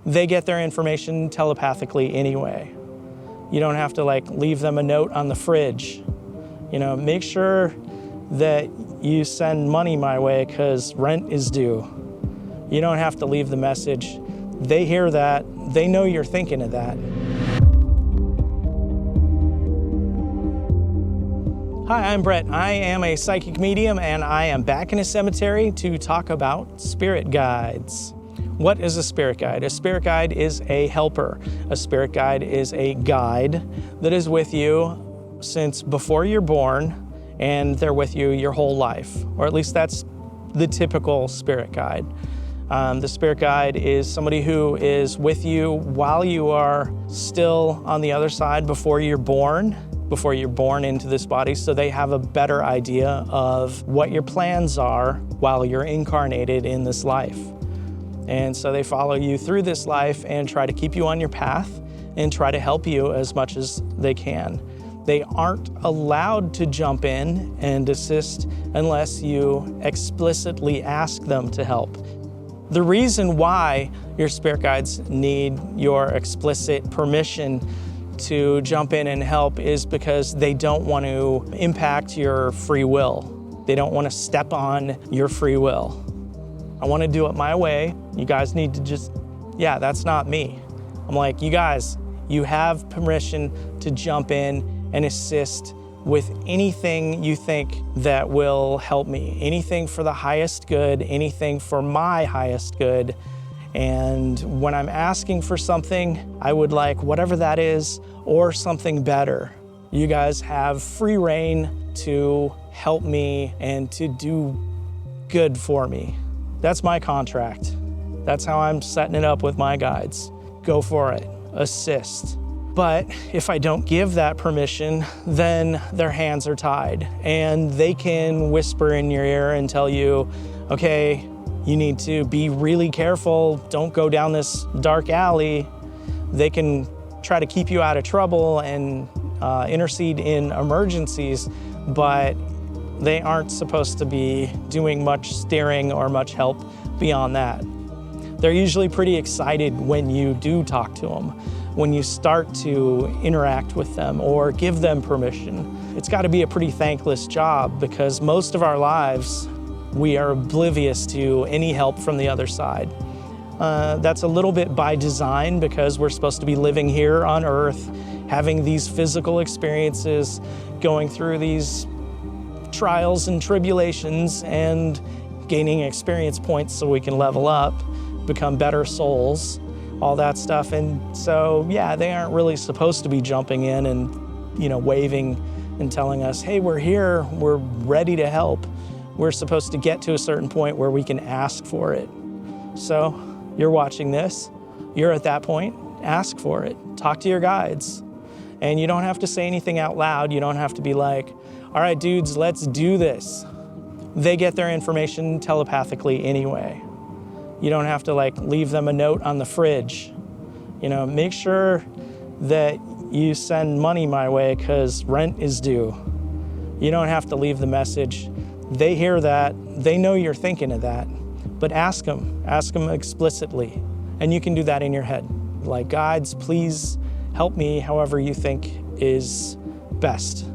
They get their information telepathically anyway. You don't have to leave them a note on the fridge. Make sure that you send money my way because rent is due. You don't have to leave the message. They hear that. They know you're thinking of that. Hi, I'm Brett. I am a psychic medium and I am back in a cemetery to talk about spirit guides. What is a spirit guide? A spirit guide is a helper. A spirit guide is a guide that is with you since before you're born, and they're with you your whole life, or at least that's the typical spirit guide. The spirit guide is somebody who is with you while you are still on the other side before you're born into this body, so they have a better idea of what your plans are while you're incarnated in this life. And so they follow you through this life and try to keep you on your path and try to help you as much as they can. They aren't allowed to jump in and assist unless you explicitly ask them to help. The reason why your spirit guides need your explicit permission to jump in and help is because they don't want to impact your free will. They don't want to step on your free will. I want to do it my way. You guys need to that's not me. I'm like, you guys, you have permission to jump in and assist with anything you think that will help me, anything for the highest good, anything for my highest good. And when I'm asking for something, I would like whatever that is or something better. You guys have free reign to help me and to do good for me. That's my contract. That's how I'm setting it up with my guides. Go for it, assist. But if I don't give that permission, then their hands are tied and they can whisper in your ear and tell you, okay, you need to be really careful. Don't go down this dark alley. They can try to keep you out of trouble and intercede in emergencies, but they aren't supposed to be doing much steering or much help beyond that. They're usually pretty excited when you do talk to them, when you start to interact with them or give them permission. It's got to be a pretty thankless job because most of our lives, we are oblivious to any help from the other side. That's a little bit by design because we're supposed to be living here on Earth, having these physical experiences, going through these trials and tribulations and gaining experience points so we can level up, become better souls, all that stuff. And so, yeah, they aren't really supposed to be jumping in and, waving and telling us, hey, we're here, we're ready to help. We're supposed to get to a certain point where we can ask for it. So you're watching this, you're at that point, ask for it. Talk to your guides. And you don't have to say anything out loud. You don't have to be like, all right, dudes, let's do this. They get their information telepathically anyway. You don't have to leave them a note on the fridge. Make sure that you send money my way because rent is due. You don't have to leave the message. They hear that. They know you're thinking of that. But ask them explicitly. And you can do that in your head. Like, guides, please help me however you think is best.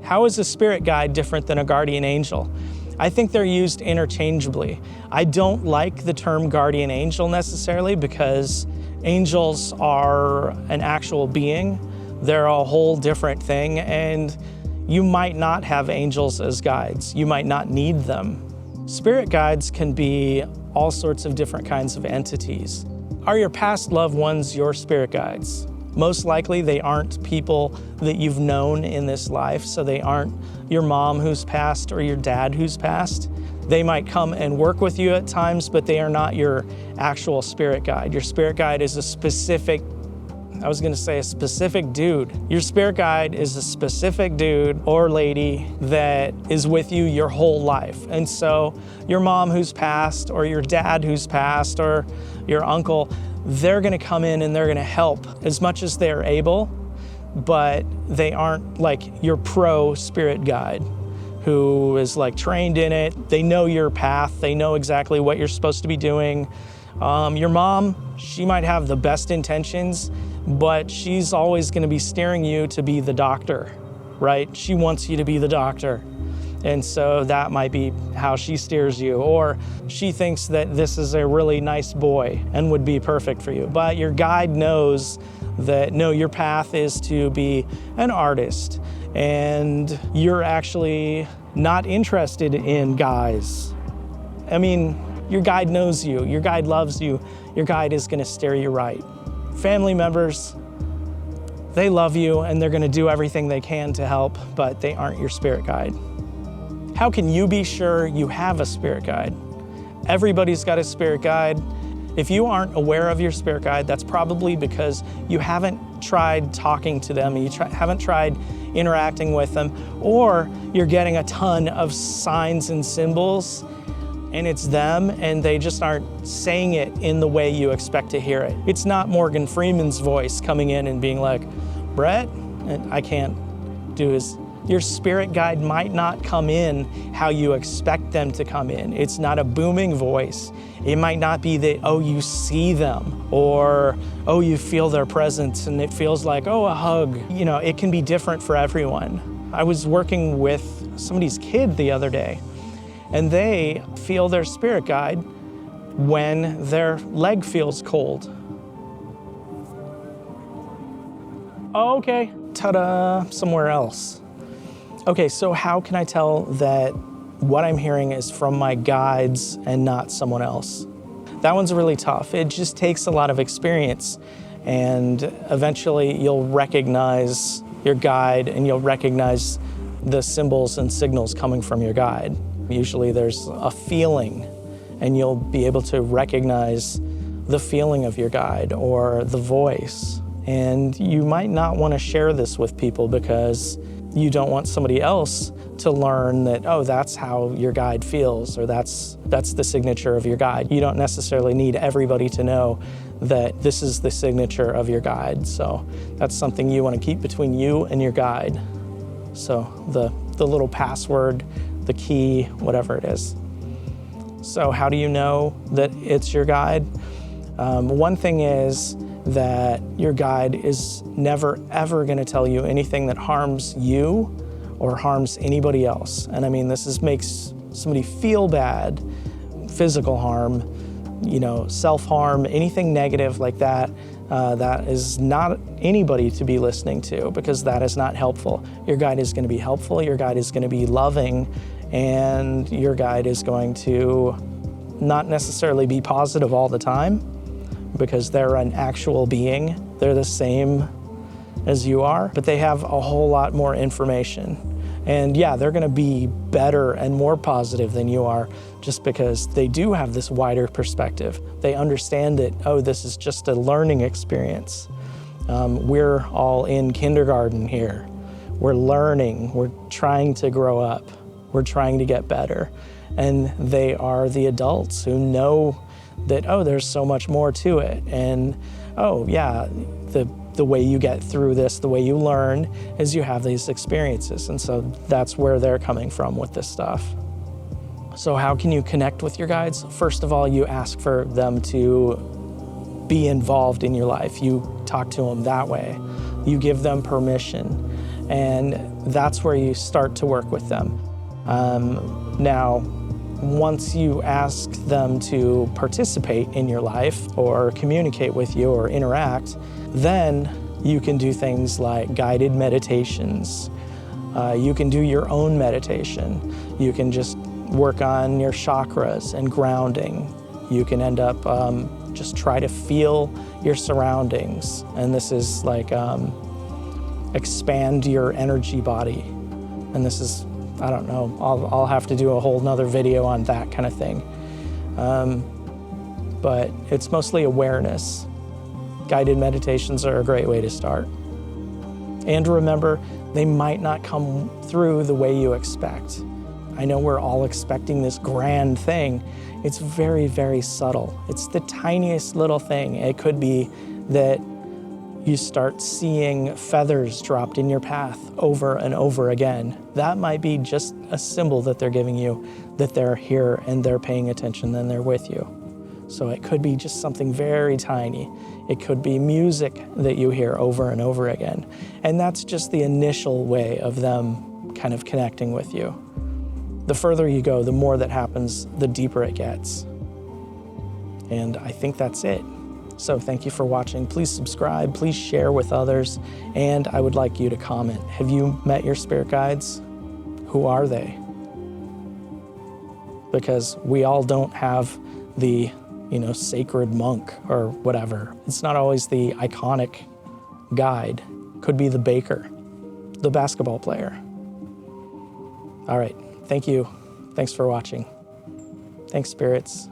How is a spirit guide different than a guardian angel? I think they're used interchangeably. I don't like the term guardian angel necessarily because angels are an actual being. They're a whole different thing, and you might not have angels as guides. You might not need them. Spirit guides can be all sorts of different kinds of entities. Are your past loved ones your spirit guides? Most likely they aren't people that you've known in this life, so they aren't your mom who's passed or your dad who's passed. They might come and work with you at times, but they are not your actual spirit guide. Your spirit guide is a specific dude. Your spirit guide is a specific dude or lady that is with you your whole life. And so your mom who's passed or your dad who's passed or your uncle, they're gonna come in and they're gonna help as much as they're able, but they aren't like your pro spirit guide who is trained in it. They know your path. They know exactly what you're supposed to be doing. Your mom, she might have the best intentions, but she's always going to be steering you to be the doctor, right? She wants you to be the doctor. And so that might be how she steers you. Or she thinks that this is a really nice boy and would be perfect for you. But your guide knows that, no, your path is to be an artist. And you're actually not interested in guys. I mean, your guide knows you. Your guide loves you. Your guide is going to steer you right. Family members, they love you and they're going to do everything they can to help, but they aren't your spirit guide. How can you be sure you have a spirit guide? Everybody's got a spirit guide. If you aren't aware of your spirit guide, that's probably because you haven't tried talking to them, you haven't tried interacting with them, or you're getting a ton of signs and symbols and it's them and they just aren't saying it in the way you expect to hear it. It's not Morgan Freeman's voice coming in and being like, Brett, and I can't do his. Your spirit guide might not come in how you expect them to come in. It's not a booming voice. It might not be that, oh, you see them, or, oh, you feel their presence and it feels like, oh, a hug. You know, it can be different for everyone. I was working with somebody's kid the other day, and they feel their spirit guide when their leg feels cold. Oh, okay, ta-da, somewhere else. Okay, so how can I tell that what I'm hearing is from my guides and not someone else? That one's really tough. It just takes a lot of experience, and eventually you'll recognize your guide and you'll recognize the symbols and signals coming from your guide. Usually there's a feeling, and you'll be able to recognize the feeling of your guide or the voice. And you might not want to share this with people because you don't want somebody else to learn that, oh, that's how your guide feels, or that's the signature of your guide. You don't necessarily need everybody to know that this is the signature of your guide. So that's something you want to keep between you and your guide. So the little password, the key, whatever it is. So how do you know that it's your guide? One thing is that your guide is never, ever going to tell you anything that harms you or harms anybody else. And I mean, makes somebody feel bad, physical harm, you know, self-harm, anything negative like that, that is not anybody to be listening to, because that is not helpful. Your guide is going to be helpful, your guide is going to be loving, and your guide is going to not necessarily be positive all the time, because they're an actual being. They're the same as you are, but they have a whole lot more information. And yeah, they're gonna be better and more positive than you are, just because they do have this wider perspective. They understand that, oh, this is just a learning experience. We're all in kindergarten here. We're learning, we're trying to grow up, we're trying to get better. And they are the adults who know that, oh, there's so much more to it. And, oh, yeah, the way you get through this, the way you learn, is you have these experiences. And so that's where they're coming from with this stuff. So how can you connect with your guides? First of all, you ask for them to be involved in your life. You talk to them that way. You give them permission. And that's where you start to work with them. Now, once you ask them to participate in your life or communicate with you or interact, then you can do things like guided meditations. You can do your own meditation. You can just work on your chakras and grounding. You can end up just try to feel your surroundings. And this is like expand your energy body. And this is, I don't know, I'll have to do a whole nother video on that kind of thing. But it's mostly awareness. Guided meditations are a great way to start. And remember, they might not come through the way you expect. I know we're all expecting this grand thing. It's very, very subtle. It's the tiniest little thing. It could be that you start seeing feathers dropped in your path over and over again. That might be just a symbol that they're giving you, that they're here and they're paying attention and they're with you. So it could be just something very tiny. It could be music that you hear over and over again. And that's just the initial way of them kind of connecting with you. The further you go, the more that happens, the deeper it gets. And I think that's it. So thank you for watching. Please subscribe, please share with others, and I would like you to comment. Have you met your spirit guides? Who are they? Because we all don't have the, sacred monk or whatever. It's not always the iconic guide. Could be the baker, the basketball player. All right, thank you. Thanks for watching. Thanks, spirits.